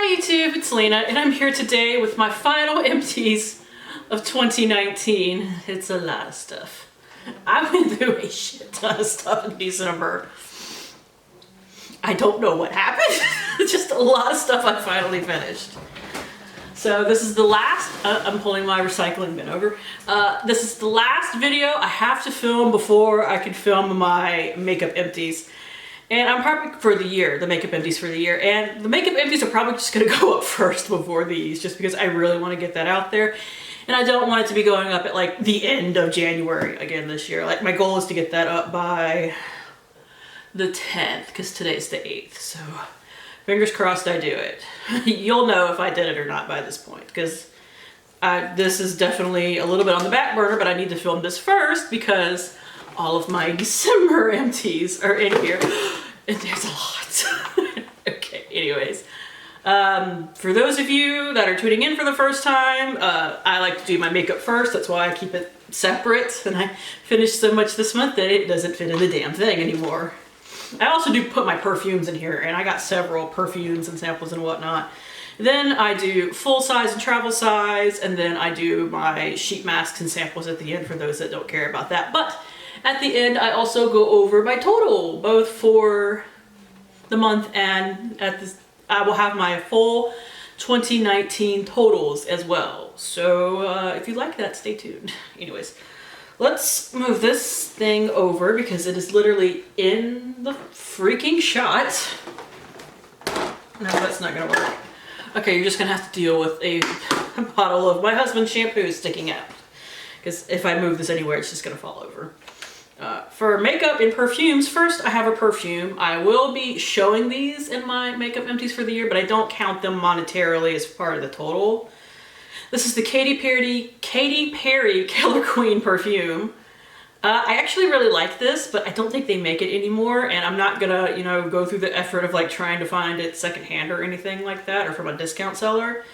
Hi YouTube, it's Lena, and I'm here today with my final empties of 2019. It's a lot of stuff. I went through a shit ton of stuff in December. I don't know what happened. Just a lot of stuff I finally finished. So this is the last, I'm pulling my recycling bin over. This is the last video I have to film before I can film my makeup empties. And I'm probably for the year, the makeup empties for the year. And the makeup empties are probably just gonna go up first before these, just because I really wanna get that out there. And I don't want it to be going up at like the end of January again this year. Like my goal is to get that up by the 10th, because today's the 8th. So fingers crossed I do it. You'll know if I did it or not by this point, because this is definitely a little bit on the back burner, but I need to film this first because all of my December empties are in here. And there's a lot. Okay, anyways. For those of you that are tuning in for the first time, I like to do my makeup first. That's why I keep it separate. And I finished so much this month that it doesn't fit in the damn thing anymore. I also do put my perfumes in here, and I got several perfumes and samples and whatnot. Then I do full size and travel size, and then I do my sheet masks and samples at the end for those that don't care about that. But at the end, I also go over my total, both for the month and at this, I will have my full 2019 totals as well. So if you like that, stay tuned. Anyways, let's move this thing over because it is literally in the freaking shot. No, that's not gonna work. Okay, you're just gonna have to deal with a bottle of my husband's shampoo sticking out. Because if I move this anywhere, it's just gonna fall over. For makeup and perfumes, first I have a perfume. I will be showing these in my makeup empties for the year, but I don't count them monetarily as part of the total. This is the Katy Perry Killer Queen perfume. I actually really like this, but I don't think they make it anymore, and I'm not gonna, you know, go through the effort of like trying to find it secondhand or anything like that, or from a discount seller.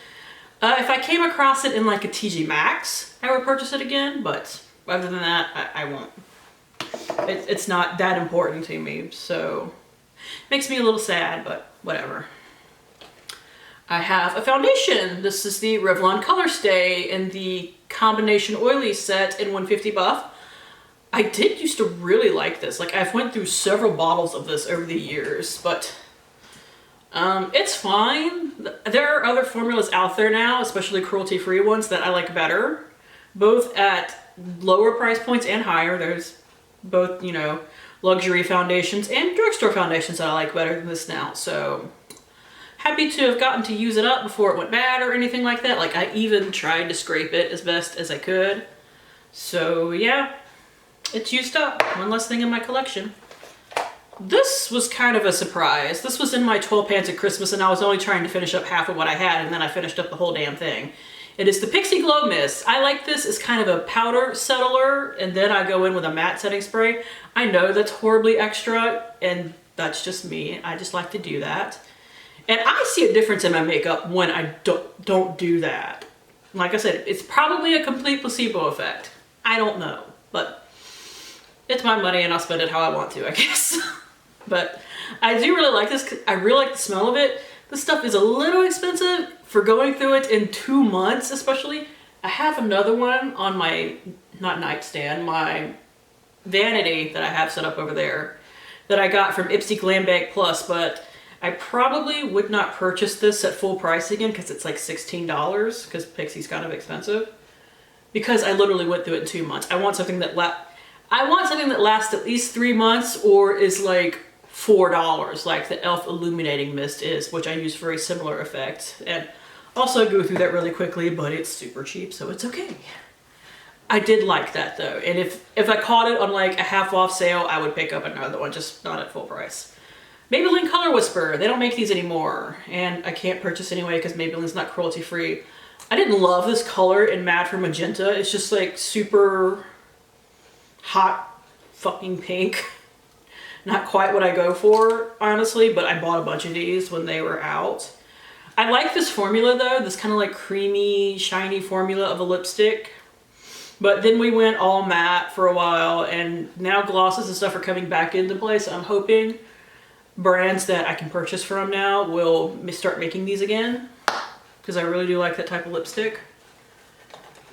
If I came across it in like a TJ Maxx, I would purchase it again, but other than that, I won't. It's not that important to me, so makes me a little sad, but whatever. I have a foundation. This is the Revlon Color Stay in the combination oily set in 150 buff. I did used to really like this. Like I've went through several bottles of this over the years, but it's fine. There are other formulas out there now, especially cruelty-free ones that I like better, both at lower price points and higher. There's both, you know, luxury foundations and drugstore foundations that I like better than this now. So happy to have gotten to use it up before it went bad or anything like that. Like I even tried to scrape it as best as I could. So yeah, it's used up. One less thing in my collection. This was kind of a surprise. This was in my 12 pans at Christmas, and I was only trying to finish up half of what I had, and then I finished up the whole damn thing. It is the Pixi Glow Mist. I like this as kind of a powder settler, and then I go in with a matte setting spray. I know that's horribly extra, and that's just me. I just like to do that. And I see a difference in my makeup when I don't do that. Like I said, it's probably a complete placebo effect. I don't know, but it's my money and I'll spend it how I want to, I guess. But I do really like this. I really like the smell of it. This stuff is a little expensive for going through it in 2 months, especially. I have another one on my, not nightstand, my vanity that I have set up over there that I got from Ipsy Glam Bag Plus, but I probably would not purchase this at full price again because it's like $16, because Pixie's kind of expensive. Because I literally went through it in 2 months. I want something that lasts at least 3 months or is like $4, like the e.l.f. Illuminating Mist is, which I use for a similar effect. And also go through that really quickly, but it's super cheap, so it's okay. I did like that though, and if I caught it on like a half off sale, I would pick up another one, just not at full price. Maybelline Color Whisper, they don't make these anymore, and I can't purchase anyway because Maybelline's not cruelty free. I didn't love this color in Matte for Magenta. It's just like super hot fucking pink. Not quite what I go for, honestly, but I bought a bunch of these when they were out. I like this formula though, this kind of like creamy, shiny formula of a lipstick. But then we went all matte for a while, and now glosses and stuff are coming back into place. So I'm hoping brands that I can purchase from now will start making these again, because I really do like that type of lipstick.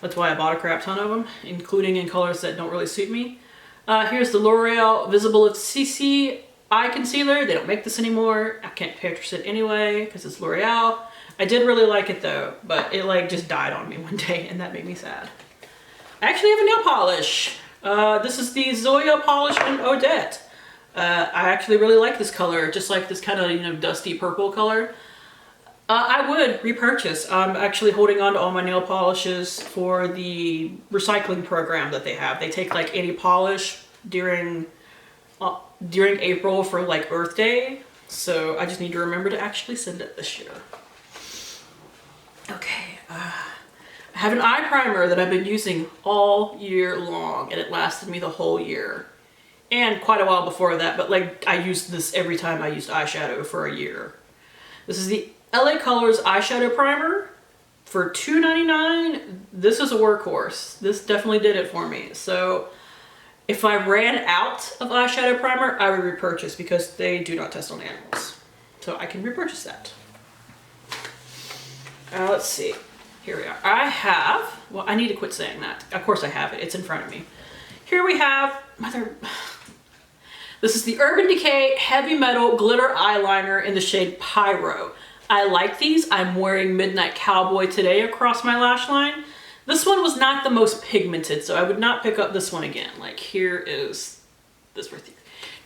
That's why I bought a crap ton of them, including in colors that don't really suit me. Here's the L'Oreal Visible CC Eye Concealer. They don't make this anymore. I can't purchase it anyway because it's L'Oreal. I did really like it though, but it like just died on me one day and that made me sad. I actually have a nail polish. This is the Zoya Polish in Odette. I actually really like this color, just like this kind of, you know, dusty purple color. I would repurchase. I'm actually holding on to all my nail polishes for the recycling program that they have. They take like any polish during April for like Earth Day. So I just need to remember to actually send it this year. Okay, I have an eye primer that I've been using all year long and it lasted me the whole year. And quite a while before that, but like I used this every time I used eyeshadow for a year. This is the LA Colors eyeshadow primer for $2.99. This is a workhorse. This definitely did it for me. So if I ran out of eyeshadow primer, I would repurchase because they do not test on animals. So I can repurchase that. Let's see. Here we are. I have, well, I need to quit saying that. Of course I have it. It's in front of me. Here we have, this is the Urban Decay Heavy Metal Glitter Eyeliner in the shade Pyro. I like these. I'm wearing Midnight Cowboy today across my lash line. This one was not the most pigmented, so I would not pick up this one again. Like here is this right here.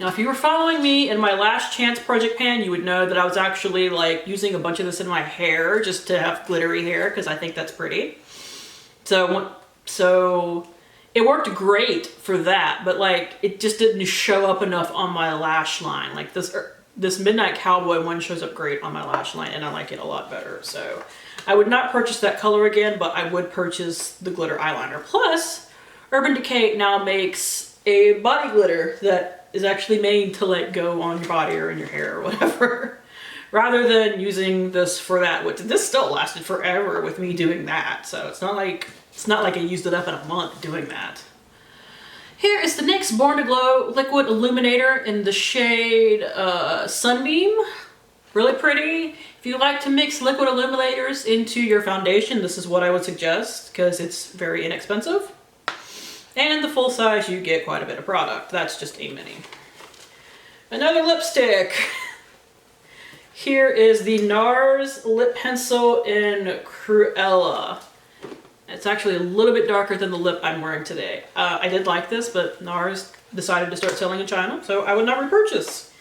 Now, if you were following me in my Last Chance project pan, you would know that I was actually like using a bunch of this in my hair just to have glittery hair because I think that's pretty. So it worked great for that, but like it just didn't show up enough on my lash line. Like this Midnight Cowboy one shows up great on my lash line and I like it a lot better. So I would not purchase that color again, but I would purchase the glitter eyeliner. Plus, Urban Decay now makes a body glitter that is actually made to like go on your body or in your hair or whatever. Rather than using this for that, which this still lasted forever with me doing that. So it's not like I used it up in a month doing that. Here is the NYX Born to Glow Liquid Illuminator in the shade Sunbeam. Really pretty. If you like to mix liquid illuminators into your foundation, this is what I would suggest because it's very inexpensive. And the full size, you get quite a bit of product. That's just a mini. Another lipstick. Here is the NARS Lip Pencil in Cruella. It's actually a little bit darker than the lip I'm wearing today. I did like this, but NARS decided to start selling in China, so I would not repurchase.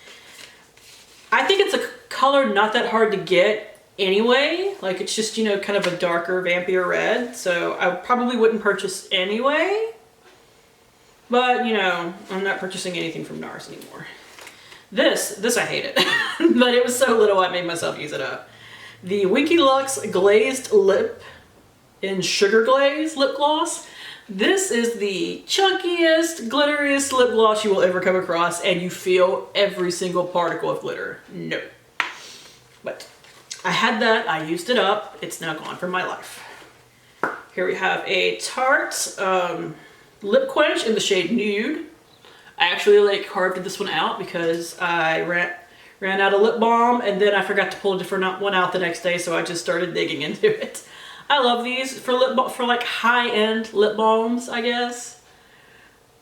I think it's a color not that hard to get anyway. Like it's just, you know, kind of a darker, vampier red, so I probably wouldn't purchase anyway. But, you know, I'm not purchasing anything from NARS anymore. This I hate it, but it was so little I made myself use it up. The Winky Lux Glazed Lip in Sugar Glaze lip gloss. This is the chunkiest, glitteriest lip gloss you will ever come across, and you feel every single particle of glitter. No. But I had that, I used it up, it's now gone from my life. Here we have a Tarte Lip Quench in the shade Nude. I actually like carved this one out because I ran out of lip balm and then I forgot to pull a different one out the next day, so I just started digging into it. I love these for like high-end lip balms, I guess.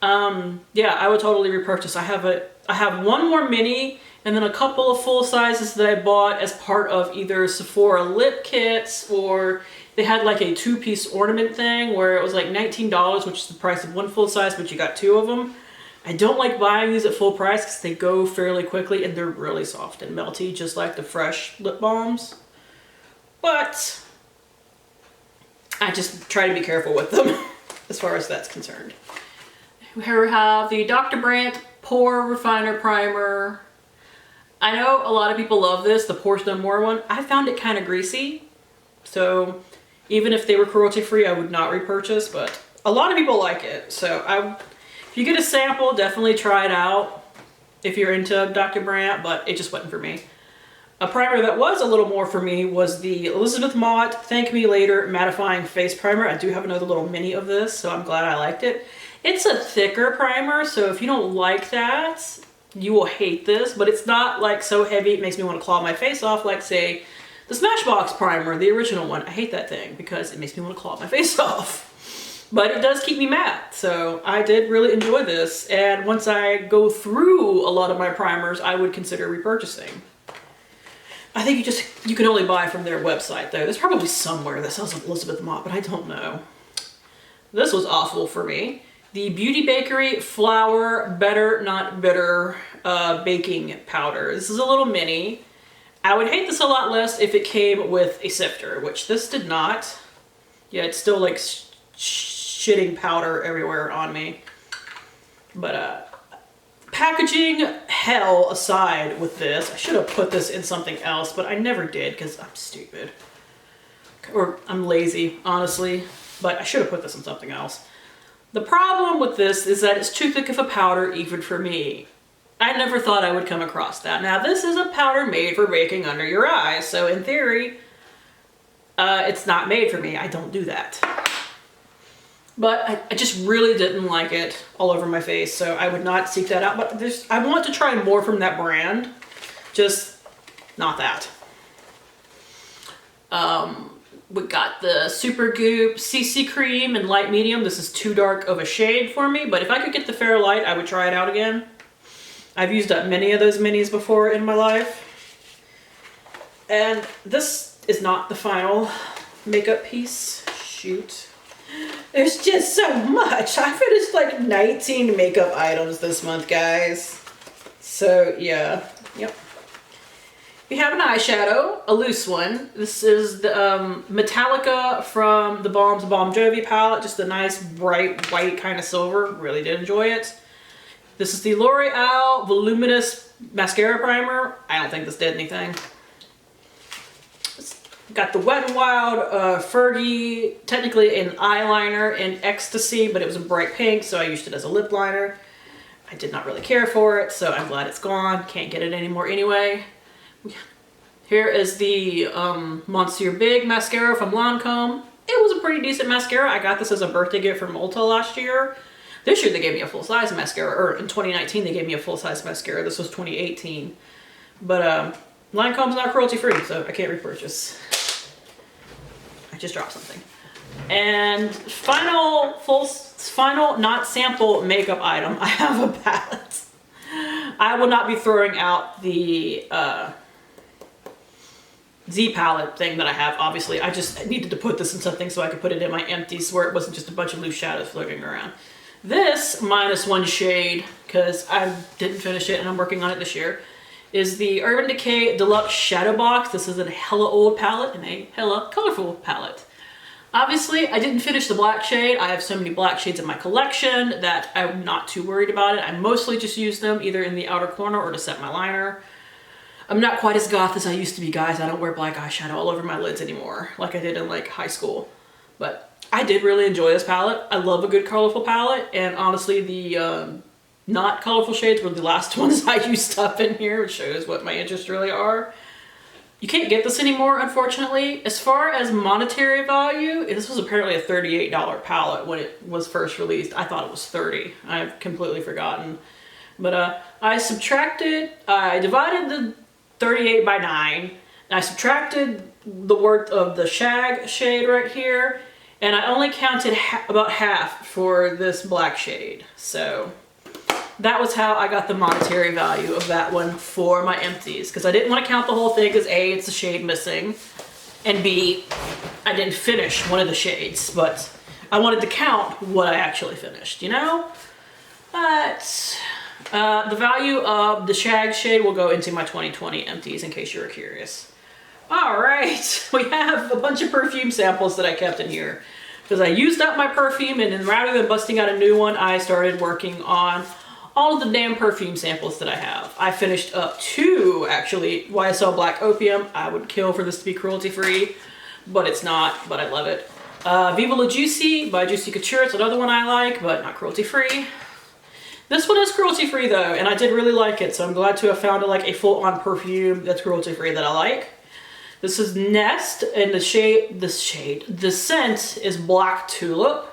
Yeah, I would totally repurchase. I have one more mini and then a couple of full sizes that I bought as part of either Sephora lip kits, or they had like a 2-piece ornament thing where it was like $19, which is the price of one full size, but you got 2 of them. I don't like buying these at full price because they go fairly quickly and they're really soft and melty, just like the fresh lip balms. But I just try to be careful with them as far as that's concerned. Here we have the Dr. Brandt Pore Refiner Primer. I know a lot of people love this, the Pores No More one. I found it kind of greasy, so even if they were cruelty-free, I would not repurchase, but a lot of people like it. So if you get a sample, definitely try it out if you're into Dr. Brandt, but it just wasn't for me. A primer that was a little more for me was the Elizabeth Mott Thank Me Later Mattifying Face Primer. I do have another little mini of this, so I'm glad I liked it. It's a thicker primer, so if you don't like that, You will hate this, but it's not like so heavy it makes me want to claw my face off like, say, the Smashbox primer, the original one. I hate that thing because it makes me want to claw my face off. But it does keep me matte, so I did really enjoy this. And once I go through a lot of my primers, I would consider repurchasing. I think you can only buy from their website though. There's probably somewhere that sells Elizabeth Mott, but I don't know. This was awful for me. The Beauty Bakery Flour Better Not Bitter baking powder. This is a little mini. I would hate this a lot less if it came with a sifter, which this did not. Yeah, it's still like shitting powder everywhere on me. But packaging hell aside with this, I should have put this in something else, but I never did because I'm stupid. Or I'm lazy, honestly. But I should have put this in something else. The problem with this is that it's too thick of a powder even for me. I never thought I would come across that. Now this is a powder made for baking under your eyes, so in theory, it's not made for me. I don't do that. But I just really didn't like it all over my face, so I would not seek that out. But I want to try more from that brand, just not that. We got the Super Goop CC Cream in light medium. This is too dark of a shade for me, but if I could get the Fair Light, I would try it out again. I've used up many of those minis before in my life. And this is not the final makeup piece. Shoot. There's just so much. I finished like 19 makeup items this month, guys. So yeah, yep. We have an eyeshadow, a loose one. This is the Metallica from the Balm's Balm Jovi palette. Just a nice bright white kind of silver. Really did enjoy it. This is the L'Oreal Voluminous Mascara Primer. I don't think this did anything. Got the Wet n Wild Fergie, technically an eyeliner in Ecstasy, but it was in bright pink, so I used it as a lip liner. I did not really care for it, so I'm glad it's gone. Can't get it anymore anyway. Here is the Monsieur Big mascara from Lancome. It was a pretty decent mascara. I got this as a birthday gift from Ulta last year. This year they gave me a full-size mascara, or in 2019 they gave me a full-size mascara. This was 2018. But Lancome's not cruelty-free, so I can't repurchase. I just dropped something. And final not sample makeup item, I have a palette. I will not be throwing out the Z palette thing that I have, obviously. I just needed to put this in something so I could put it in my empties where it wasn't just a bunch of loose shadows floating around. This, minus one shade, because I didn't finish it and I'm working on it this year, is the Urban Decay Deluxe Shadow Box. This is a hella old palette and a hella colorful palette. Obviously, I didn't finish the black shade. I have so many black shades in my collection that I'm not too worried about it. I mostly just use them either in the outer corner or to set my liner. I'm not quite as goth as I used to be, guys. I don't wear black eyeshadow all over my lids anymore like I did in like high school. But I did really enjoy this palette. I love a good colorful palette, and honestly the not colorful shades were the last ones I used up in here, which shows what my interests really are. You can't get this anymore, unfortunately. As far as monetary value, this was apparently a $38 palette when it was first released. I thought it was $30. I've completely forgotten. But I divided the 38 by 9, and I subtracted the worth of the shag shade right here, and I only counted about half for this black shade. So that was how I got the monetary value of that one for my empties, because I didn't want to count the whole thing because A, it's a shade missing, and B, I didn't finish one of the shades, but I wanted to count what I actually finished, you know? But the value of the shag shade will go into my 2020 empties in case you were curious. All right, we have a bunch of perfume samples that I kept in here because I used up my perfume, and then rather than busting out a new one, I started working on all of the damn perfume samples that I have. I finished up 2, actually. YSL Black Opium. I would kill for this to be cruelty-free, but it's not, but I love it. Viva La Juicy by Juicy Couture. It's another one I like, but not cruelty-free. This one is cruelty-free though, and I did really like it, so I'm glad to have found like a full-on perfume that's cruelty-free that I like. This is Nest, and the scent is Black Tulip.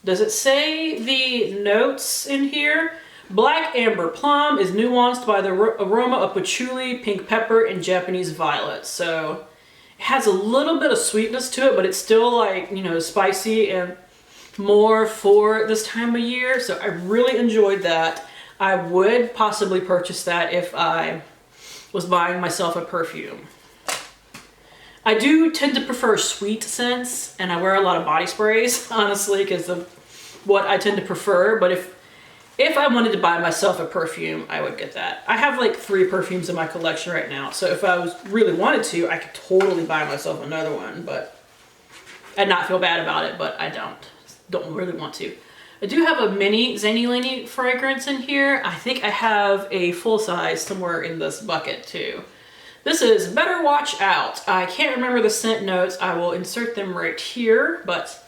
Does it say the notes in here? Black Amber Plum is nuanced by the aroma of patchouli, pink pepper, and Japanese violet. So it has a little bit of sweetness to it, but it's still like, you know, spicy and more for this time of year. So I really enjoyed that. I would possibly purchase that if I was buying myself a perfume. I do tend to prefer sweet scents, and I wear a lot of body sprays, honestly, because of what I tend to prefer. But if I wanted to buy myself a perfume, I would get that. I have like 3 perfumes in my collection right now, so if I really wanted to, I could totally buy myself another one, but I'd not feel bad about it, but I don't really want to. I do have a mini Zany Laney fragrance in here. I think I have a full size somewhere in this bucket too. This is Better Watch Out. I can't remember the scent notes. I will insert them right here, but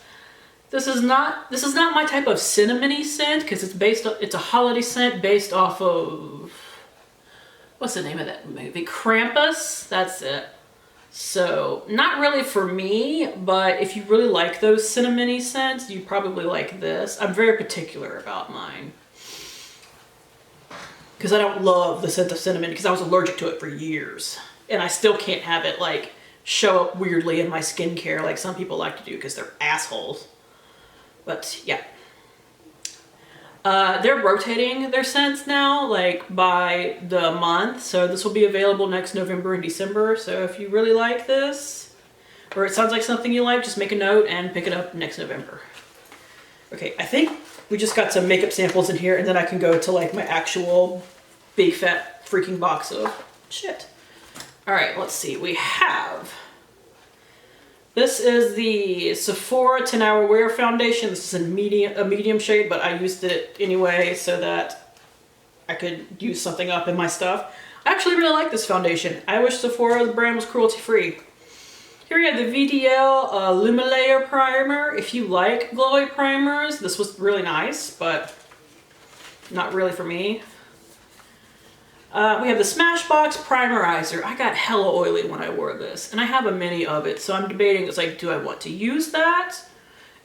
this is not my type of cinnamony scent because it's a holiday scent based off of, what's the name of that movie? Krampus, that's it. So not really for me, but if you really like those cinnamony scents, you probably like this. I'm very particular about mine because I don't love the scent of cinnamon because I was allergic to it for years. And I still can't have it like show up weirdly in my skincare like some people like to do because they're assholes. But yeah. They're rotating their scents now, like by the month. So this will be available next November and December. So if you really like this, or it sounds like something you like, just make a note and pick it up next November. Okay, I think we just got some makeup samples in here, and then I can go to like my actual big fat freaking box of shit. All right, let's see. We have, this is the Sephora 10 Hour Wear Foundation. This is a medium shade, but I used it anyway so that I could use something up in my stuff. I actually really like this foundation. I wish Sephora, the brand, was cruelty free. Here we have the VDL Lumelayer Primer. If you like glowy primers, this was really nice, but not really for me. We have the Smashbox Primerizer. I got hella oily when I wore this, and I have a mini of it, so I'm debating, it's like, do I want to use that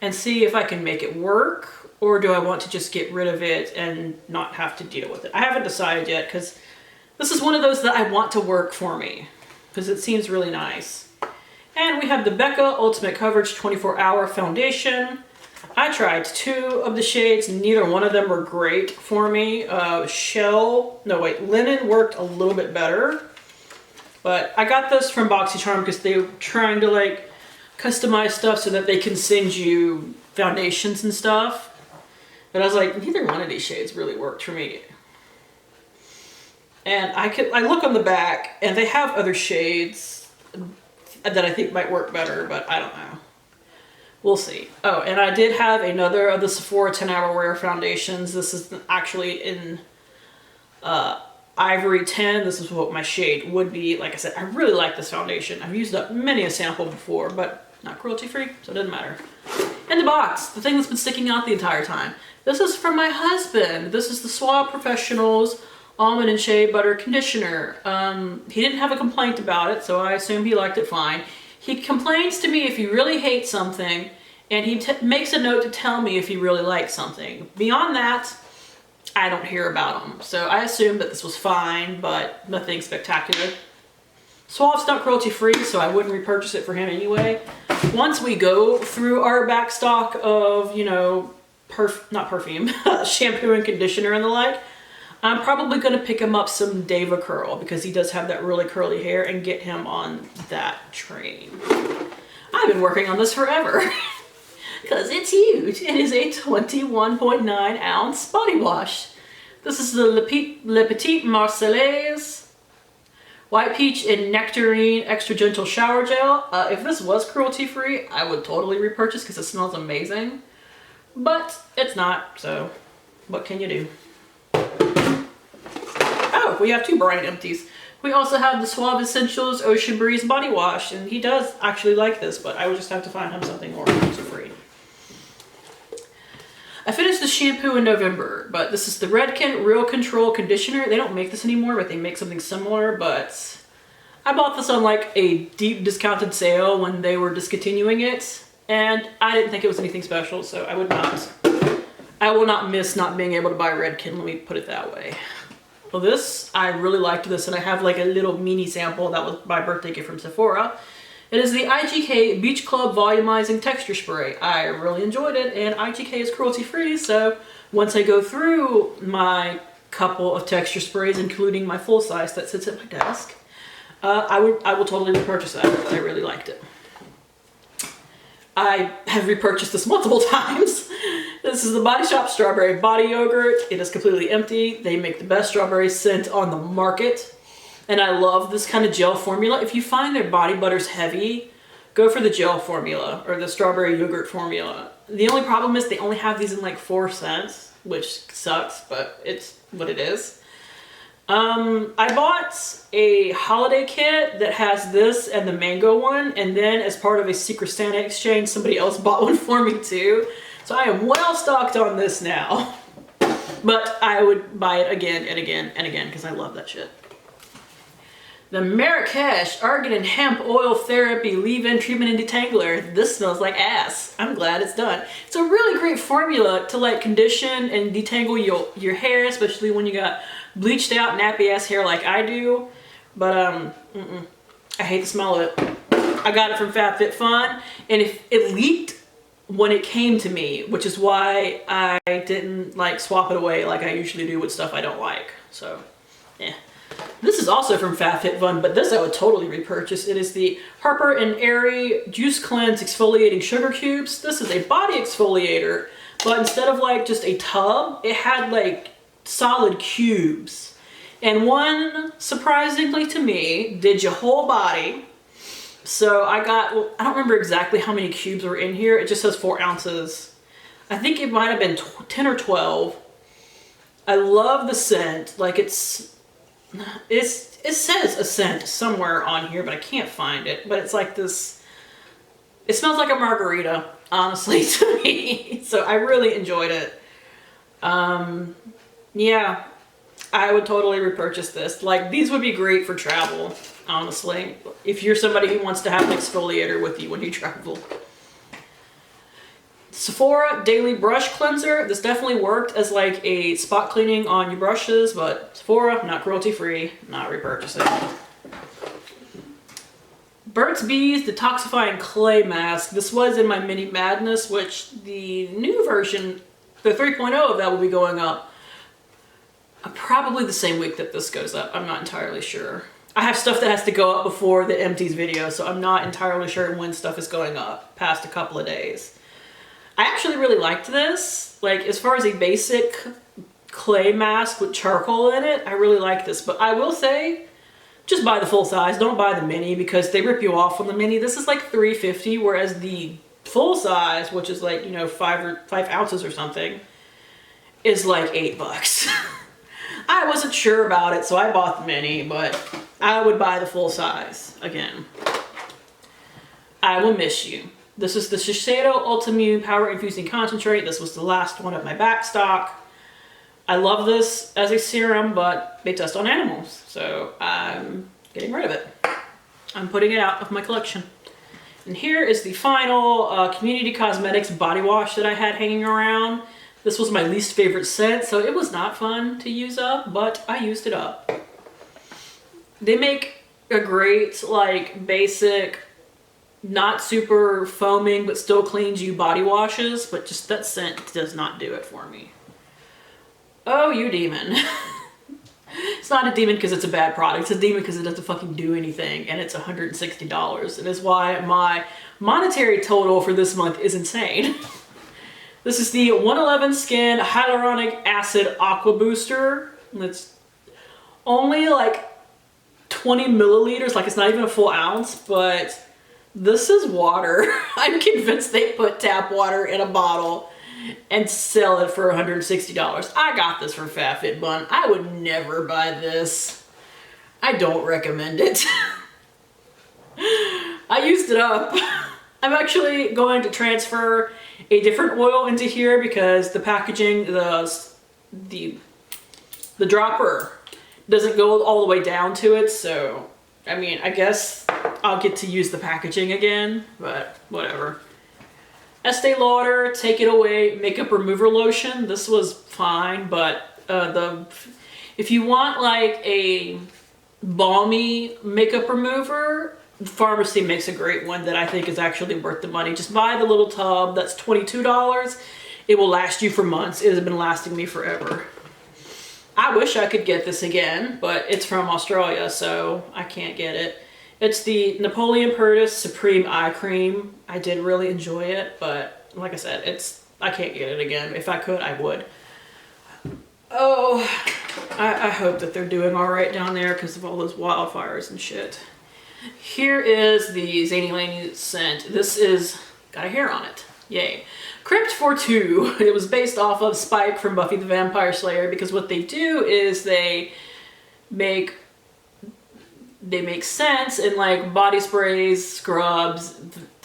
and see if I can make it work, or do I want to just get rid of it and not have to deal with it? I haven't decided yet, because this is one of those that I want to work for me, because it seems really nice. And we have the Becca Ultimate Coverage 24 Hour Foundation. I tried 2 of the shades, neither one of them were great for me. Linen worked a little bit better. But I got this from BoxyCharm because they were trying to like customize stuff so that they can send you foundations and stuff. But I was like, neither one of these shades really worked for me. And I look on the back and they have other shades that I think might work better, but I don't know. We'll see. Oh, and I did have another of the Sephora 10 Hour Wear Foundations. This is actually in Ivory 10. This is what my shade would be. Like I said, I really like this foundation. I've used up many a sample before, but not cruelty free, so it doesn't matter. In the box, the thing that's been sticking out the entire time. This is from my husband. This is the Suave Professionals Almond and Shea Butter Conditioner. He didn't have a complaint about it, so I assume he liked it fine. He complains to me if he really hates something, and he makes a note to tell me if he really likes something. Beyond that, I don't hear about him. So I assumed that this was fine, but nothing spectacular. Suave's not cruelty free, so I wouldn't repurchase it for him anyway. Once we go through our back stock of, you know, not perfume, shampoo and conditioner and the like, I'm probably going to pick him up some Deva Curl because he does have that really curly hair, and get him on that train. I've been working on this forever because it's huge. It is a 21.9 ounce body wash. This is the Le Petit Marseillaise White Peach and Nectarine Extra Gentle Shower Gel. If this was cruelty free, I would totally repurchase because it smells amazing. But it's not, so what can you do? We have 2 brand empties. We also have the Suave Essentials Ocean Breeze Body Wash, and he does actually like this, but I would just have to find him something more free. I finished the shampoo in November, but this is the Redken Real Control Conditioner. They don't make this anymore, but they make something similar, but I bought this on like a deep discounted sale when they were discontinuing it, and I didn't think it was anything special, so I would not I will not miss not being able to buy Redken, let me put it that way. Well, this, I really liked this, and I have like a little mini sample that was my birthday gift from Sephora. It is the IGK Beach Club Volumizing Texture Spray. I really enjoyed it, and IGK is cruelty-free, so once I go through my couple of texture sprays, including my full size that sits at my desk, I will totally repurchase that. I really liked it. I have repurchased this multiple times. This is the Body Shop Strawberry Body Yogurt. It is completely empty. They make the best strawberry scent on the market. And I love this kind of gel formula. If you find their body butters heavy, go for the gel formula or the strawberry yogurt formula. The only problem is they only have these in like 4 cents, which sucks, but it's what it is. I bought a holiday kit that has this and the mango one, and then as part of a Secret Santa exchange, somebody else bought one for me too. So I am well stocked on this now. But I would buy it again and again and again because I love that shit. The Marrakesh Argan and Hemp Oil Therapy Leave-In Treatment and Detangler. This smells like ass. I'm glad it's done. It's a really great formula to like condition and detangle your hair, especially when you got bleached out nappy ass hair like I do. But I hate the smell of it. I got it from FabFitFun, and it leaked when it came to me, which is why I didn't like swap it away like I usually do with stuff I don't like. So yeah. This is also from FabFitFun, but this I would totally repurchase. It is the Harper & Airy Juice Cleanse Exfoliating Sugar Cubes. This is a body exfoliator, but instead of like just a tub, it had like solid cubes. And one, surprisingly to me, did your whole body. So I got, well, I don't remember exactly how many cubes were in here. It just says 4 ounces. I think it might have been 10 or 12. I love the scent. Like it says a scent somewhere on here, but I can't find it. But it's like this, it smells like a margarita, honestly, to me. So I really enjoyed it. Yeah, I would totally repurchase this. Like, these would be great for travel, honestly. If you're somebody who wants to have an exfoliator with you when you travel. Sephora Daily Brush Cleanser. This definitely worked as like a spot cleaning on your brushes, but Sephora, not cruelty free, not repurchasing. Burt's Bees Detoxifying Clay Mask. This was in my Mini Madness, which the new version, the 3.0 of that will be going up probably the same week that this goes up. I'm not entirely sure. I have stuff that has to go up before the Empties video, so I'm not entirely sure when stuff is going up past a couple of days. I actually really liked this. Like, as far as a basic clay mask with charcoal in it, I really like this. But I will say, just buy the full size. Don't buy the mini because they rip you off on the mini. This is like $3.50, whereas the full size, which is like, you know, 5 ounces or something, is like $8. I wasn't sure about it, so I bought the mini, but I would buy the full size again. I will miss you. This is the Shiseido Ultimune Power Infusing Concentrate. This was the last one of my back stock. I love this as a serum, but they test on animals, so I'm getting rid of it. I'm putting it out of my collection. And here is the final Community Cosmetics body wash that I had hanging around. This was my least favorite scent, so it was not fun to use up, but I used it up. They make a great, like, basic, not super foaming, but still cleans you body washes, but just that scent does not do it for me. Oh, you demon. It's not a demon because it's a bad product. It's a demon because it doesn't fucking do anything, and it's $160. It is why my monetary total for this month is insane. This is the 111 Skin Hyaluronic Acid Aqua Booster. It's only like 20 milliliters, like it's not even a full ounce, but this is water. I'm convinced they put tap water in a bottle and sell it for $160. I got this from FabFitFun. I would never buy this. I don't recommend it. I used it up. I'm actually going to transfer a different oil into here because the packaging, the dropper doesn't go all the way down to it, so I mean, I guess I'll get to use the packaging again, but whatever. Estee Lauder Take It Away Makeup Remover Lotion. This was fine, but if you want like a balmy makeup remover, Pharmacy makes a great one that I think is actually worth the money. Just buy the little tub. That's $22. It will last you for months. It has been lasting me forever. I wish I could get this again, but it's from Australia, so I can't get it. It's the Napoleon Purtis Supreme Eye Cream. I did really enjoy it, but like I said, I can't get it again. If I could, I would. Oh, I hope that they're doing all right down there because of all those wildfires and shit. Here is the Zany Laney scent. This is got a hair on it. Yay. Crypt for Two. It was based off of Spike from Buffy the Vampire Slayer, because what they do is they make scents and like body sprays, scrubs,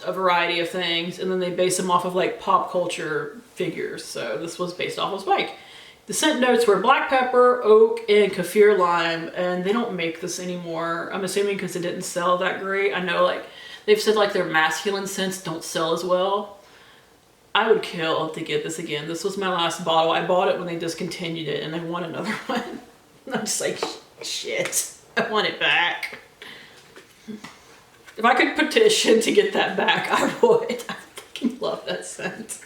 a variety of things, and then they base them off of like pop culture figures. So this was based off of Spike. The scent notes were black pepper, oak, and kaffir lime, and they don't make this anymore. I'm assuming because it didn't sell that great. I know like they've said like their masculine scents don't sell as well. I would kill to get this again. This was my last bottle. I bought it when they discontinued it, and I want another one. I'm just like, shit, I want it back. If I could petition to get that back, I would. I fucking love that scent.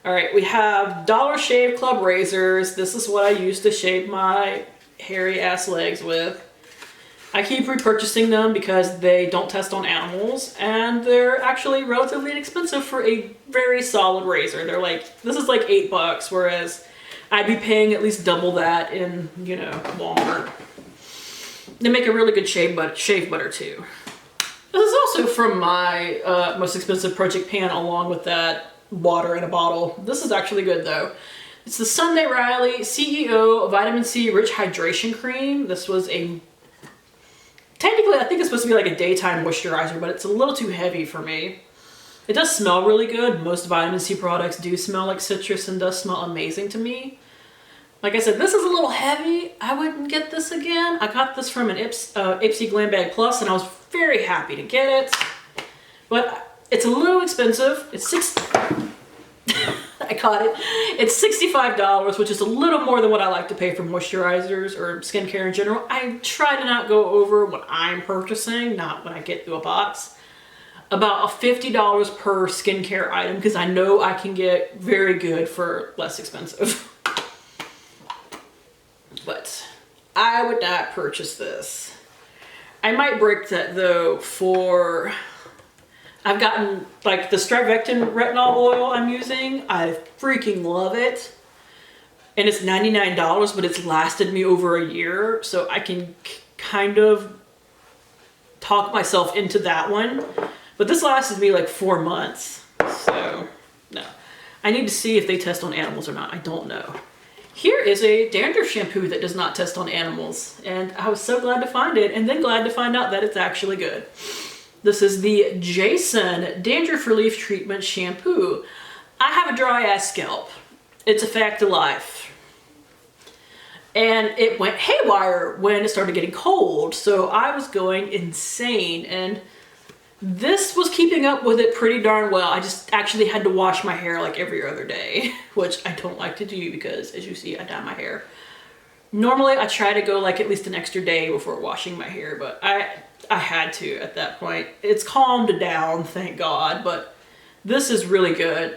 All right, we have Dollar Shave Club razors. This is what I used to shave my hairy ass legs with. I keep repurchasing them because they don't test on animals, and they're actually relatively inexpensive for a very solid razor. They're like, this is like $8, whereas I'd be paying at least double that in, you know, Walmart. They make a really good shave butter too. This is also from my most expensive project pan, along with that water in a bottle. This is actually good though. It's the Sunday Riley CEO Vitamin C Rich Hydration Cream. This was technically, I think it's supposed to be like a daytime moisturizer, but it's a little too heavy for me. It does smell really good. Most vitamin C products do smell like citrus and does smell amazing to me. Like I said, this is a little heavy. I wouldn't get this again. I got this from an Ipsy Glam Bag Plus, and I was very happy to get it. But it's a little expensive. I got it. It's $65, which is a little more than what I like to pay for moisturizers or skincare in general. I try to not go over what I'm purchasing, not when I get through a box. About $50 per skincare item, because I know I can get very good for less expensive. But I would not purchase this. I might break that though for... I've gotten like the Strivectin retinol oil I'm using. I freaking love it. And it's $99, but it's lasted me over a year. So I can kind of talk myself into that one. But this lasted me like 4 months. So no. I need to see if they test on animals or not. I don't know. Here is a dandruff shampoo that does not test on animals. And I was so glad to find it, and then glad to find out that it's actually good. This is the Jason Dandruff Relief Treatment Shampoo. I have a dry ass scalp. It's a fact of life. And it went haywire when it started getting cold, so I was going insane, and this was keeping up with it pretty darn well. I just actually had to wash my hair like every other day, which I don't like to do because, as you see, I dye my hair. Normally I try to go like at least an extra day before washing my hair, but I had to at that point. It's calmed down, thank God, but this is really good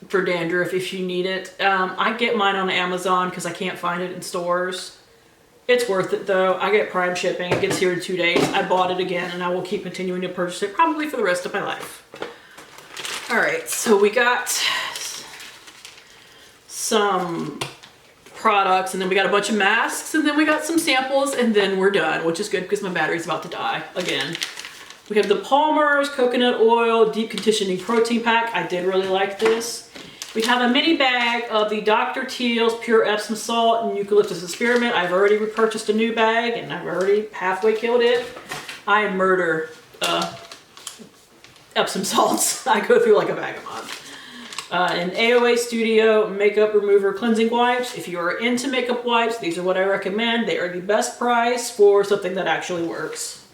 for dandruff if you need it. I get mine on Amazon because I can't find it in stores. It's worth it though. I get Prime shipping. It gets here in 2 days. I bought it again, and I will keep continuing to purchase it probably for the rest of my life. All right, so we got some products, and then we got a bunch of masks, and then we got some samples, and then we're done, which is good because my battery's about to die again. We have the Palmer's Coconut Oil Deep Conditioning Protein Pack. I did really like this. We have a mini bag of the Dr. Teal's Pure Epsom Salt and Eucalyptus Spearmint. I've already repurchased a new bag, and I've already halfway killed it. I murder Epsom salts. I go through like a bag a month. An AOA Studio Makeup Remover Cleansing Wipes. If you are into makeup wipes, these are what I recommend. They are the best price for something that actually works.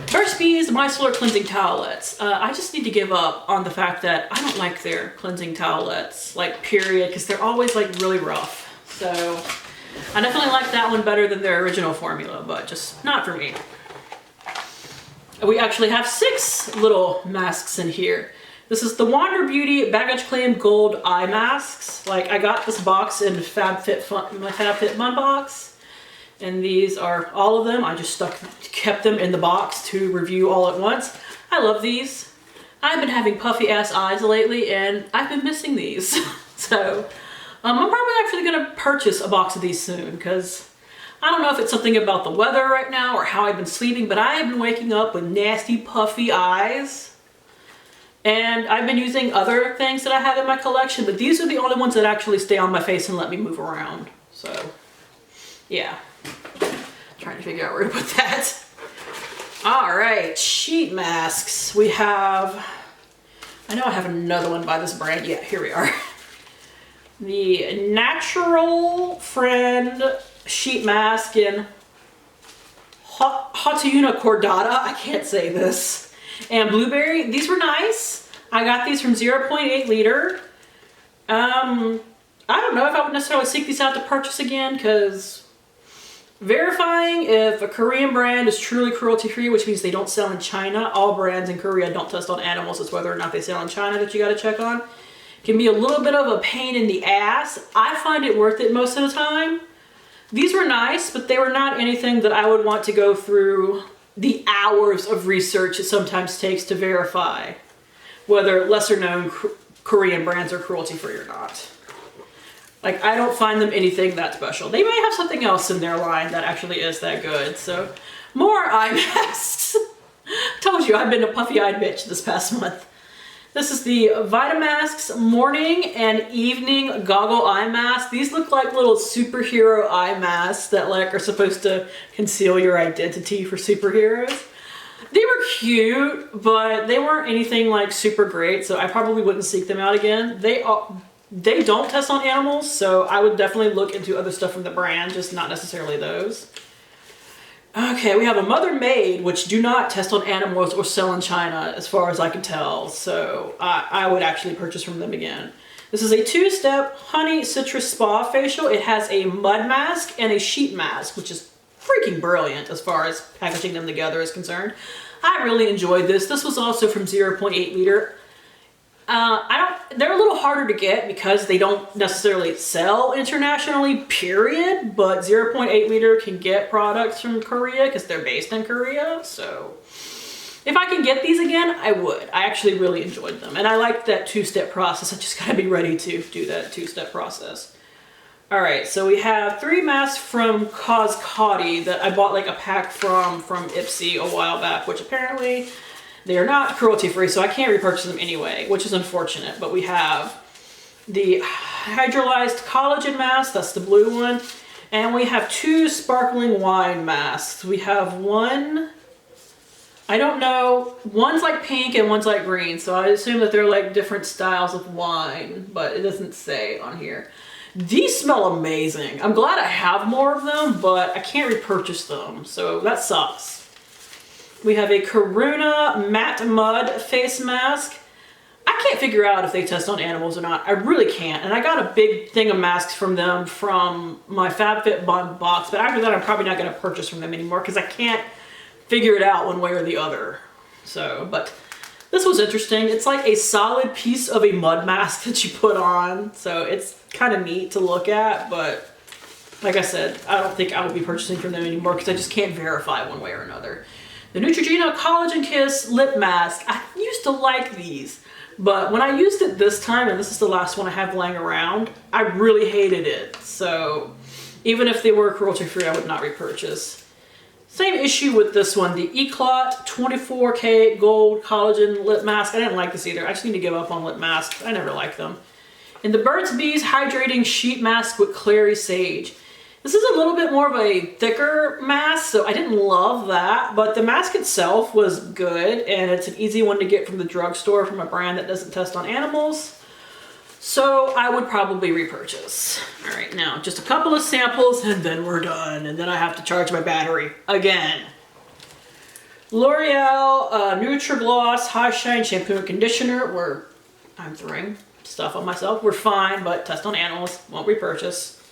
First piece these micellar cleansing towelettes. I just need to give up on the fact that I don't like their cleansing towelettes, like period, because they're always like really rough. So I definitely like that one better than their original formula, but just not for me. We actually have 6 little masks in here. This is the Wander Beauty Baggage Claim Gold Eye Masks. Like, I got this box in my FabFitFun box. And these are all of them. I just kept them in the box to review all at once. I love these. I've been having puffy ass eyes lately and I've been missing these. So, I'm probably actually gonna purchase a box of these soon because I don't know if it's something about the weather right now or how I've been sleeping, but I have been waking up with nasty puffy eyes. And I've been using other things that I have in my collection, but these are the only ones that actually stay on my face and let me move around. So, yeah. Trying to figure out where to put that. All right, sheet masks. We have, I know I have another one by this brand. Yeah, here we are. The Natural Friend sheet mask in Hatayuna Cordata. I can't say this. And Blueberry. These were nice. I got these from 0.8 liter. I don't know if I would necessarily seek these out to purchase again because verifying if a Korean brand is truly cruelty-free, which means they don't sell in China. All brands in Korea don't test on animals. It's whether or not they sell in China that you got to check on. Can be a little bit of a pain in the ass. I find it worth it most of the time. These were nice, but they were not anything that I would want to go through the hours of research it sometimes takes to verify whether lesser known Korean brands are cruelty free or not. Like, I don't find them anything that special. They may have something else in their line that actually is that good. So, more eye masks. Told you I've been a puffy-eyed bitch this past month. This is the Vitamasks Morning and Evening Goggle Eye Mask. These look like little superhero eye masks that like are supposed to conceal your identity for superheroes. They were cute, but they weren't anything like super great, so I probably wouldn't seek them out again. They don't test on animals, so I would definitely look into other stuff from the brand, just not necessarily those. Okay, we have a Mother Made, which do not test on animals or sell in China, as far as I can tell. So I would actually purchase from them again. This is a 2-step honey citrus spa facial. It has a mud mask and a sheet mask, which is freaking brilliant as far as packaging them together is concerned. I really enjoyed this. This was also from 0.8 liter. They're a little harder to get because they don't necessarily sell internationally, period, but 0.8 liter can get products from Korea because they're based in Korea. So if I can get these again, I would. I actually really enjoyed them. And I liked that 2-step process. I just gotta be ready to do that 2-step process. All right, so we have 3 masks from Coscati that I bought like a pack from Ipsy a while back, which apparently they are not cruelty-free, so I can't repurchase them anyway, which is unfortunate. But we have the hydrolyzed collagen mask, that's the blue one, and we have 2 sparkling wine masks. We have one, I don't know, one's like pink and one's like green, so I assume that they're like different styles of wine, but it doesn't say on here. These smell amazing. I'm glad I have more of them, but I can't repurchase them, so that sucks. We have a Karuna Matte Mud face mask. I can't figure out if they test on animals or not. I really can't. And I got a big thing of masks from them from my FabFitFun box, but after that I'm probably not going to purchase from them anymore because I can't figure it out one way or the other. So, but this was interesting. It's like a solid piece of a mud mask that you put on. So it's kind of neat to look at, but like I said, I don't think I will be purchasing from them anymore because I just can't verify one way or another. The Neutrogena Collagen Kiss Lip Mask. I used to like these, but when I used it this time, and this is the last one I have laying around, I really hated it. So even if they were cruelty-free, I would not repurchase. Same issue with this one, the Eclat 24K Gold Collagen Lip Mask. I didn't like this either. I just need to give up on lip masks. I never liked them. And the Burt's Bees Hydrating Sheet Mask with Clary Sage. This is a little bit more of a thicker mask, so I didn't love that, but the mask itself was good, and it's an easy one to get from the drugstore from a brand that doesn't test on animals. So I would probably repurchase. All right, now just a couple of samples and then we're done, and then I have to charge my battery again. L'Oreal Nutri-Gloss High Shine Shampoo and Conditioner, where I'm throwing stuff on myself. We're fine, but test on animals, won't repurchase.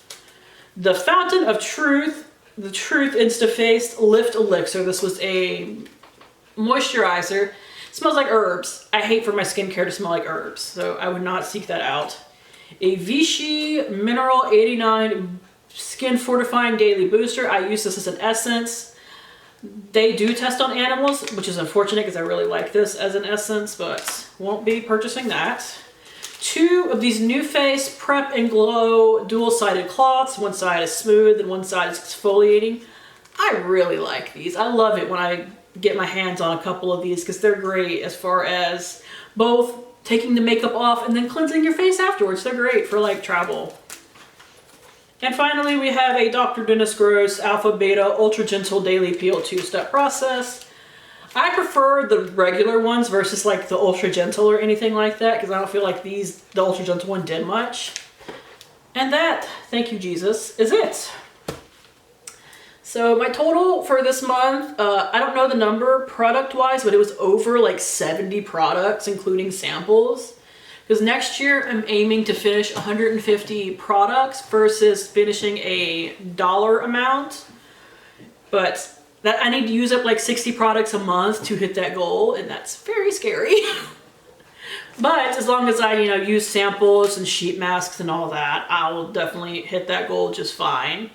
The Fountain of Truth, the Truth Instafaced Lift Elixir. This was a moisturizer. It smells like herbs. I hate for my skincare to smell like herbs, so I would not seek that out. A Vichy Mineral 89 Skin Fortifying Daily Booster. I use this as an essence. They do test on animals, which is unfortunate because I really like this as an essence, but won't be purchasing that. 2 of these New Face Prep and Glow dual-sided cloths. One side is smooth and one side is exfoliating. I really like these. I love it when I get my hands on a couple of these because they're great as far as both taking the makeup off and then cleansing your face afterwards. They're great for like travel. And finally, we have a Dr. Dennis Gross Alpha Beta Ultra Gentle Daily Peel 2-step process. I prefer the regular ones versus like the Ultra Gentle or anything like that because I don't feel like the Ultra Gentle one did much. And that, thank you Jesus, is it. So my total for this month, I don't know the number product-wise, but it was over like 70 products, including samples. Because next year I'm aiming to finish 150 products versus finishing a dollar amount. But that I need to use up like 60 products a month to hit that goal, and that's very scary. But as long as I, use samples and sheet masks and all that, I will definitely hit that goal just fine.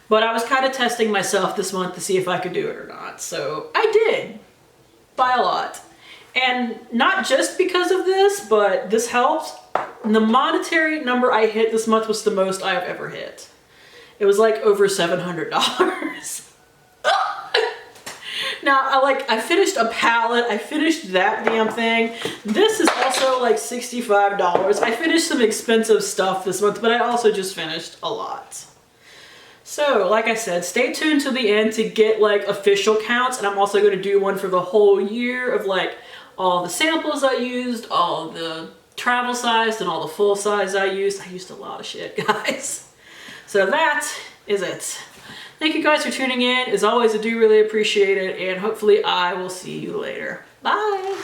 But I was kind of testing myself this month to see if I could do it or not. So I did, by a lot. And not just because of this, but this helped. The monetary number I hit this month was the most I have ever hit. It was like over $700. Now, I finished a palette. I finished that damn thing. This is also like $65. I finished some expensive stuff this month, but I also just finished a lot. So, like I said, stay tuned to the end to get like official counts, and I'm also going to do one for the whole year of like all the samples I used, all the travel size, and all the full size I used. I used a lot of shit, guys. So that is it. Thank you guys for tuning in. As always, I do really appreciate it, and hopefully I will see you later. Bye!